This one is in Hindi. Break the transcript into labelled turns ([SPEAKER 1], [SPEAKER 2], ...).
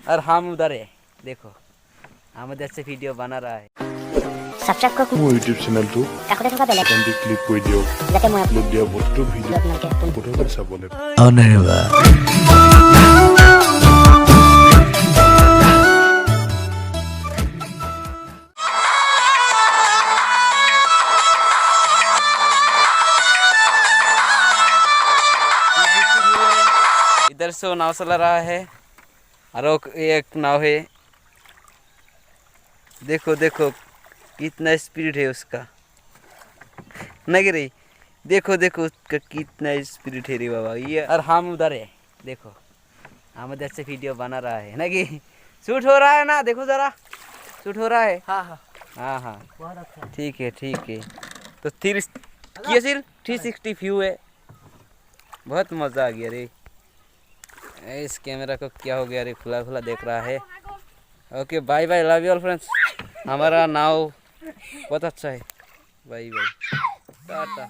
[SPEAKER 1] और हम उधर है, देखो हम उधर से वीडियो बना रहा है।
[SPEAKER 2] সাবস্ক্রাইব করুন
[SPEAKER 3] মোৰ ইউটিউব চেনেলটো
[SPEAKER 2] কাষতে থকা বেল
[SPEAKER 3] বাটনটো ক্লিক কৰি দিয়ক
[SPEAKER 2] যাতে মই
[SPEAKER 3] আপলোড দিয়া প্ৰতিটো ভিডিঅ'
[SPEAKER 2] আপোনালোকে
[SPEAKER 3] প্ৰথমতে চাবলৈ
[SPEAKER 1] इधर से वो नाव चला रहा है और एक नाव है, देखो देखो कितना स्पीड है उसका, नहीं रे, देखो देखो उसका कितना स्पीड है रे बाबा ये। और हम उधर है, देखो हम उधर से वीडियो बना रहा है ना कि शूट हो रहा है ना, देखो जरा शूट हो रहा है। हाँ हाँ हाँ हाँ बहुत अच्छा, ठीक है ठीक है। तो सिर्फ 360 व्यू है, बहुत मज़ा आ गया रे। इस कैमरा को क्या हो गया रे, खुला खुला देख रहा है। Okay bye bye, love you all friends. हमारा नाव बहुत अच्छा है, बाय बाय टाटा।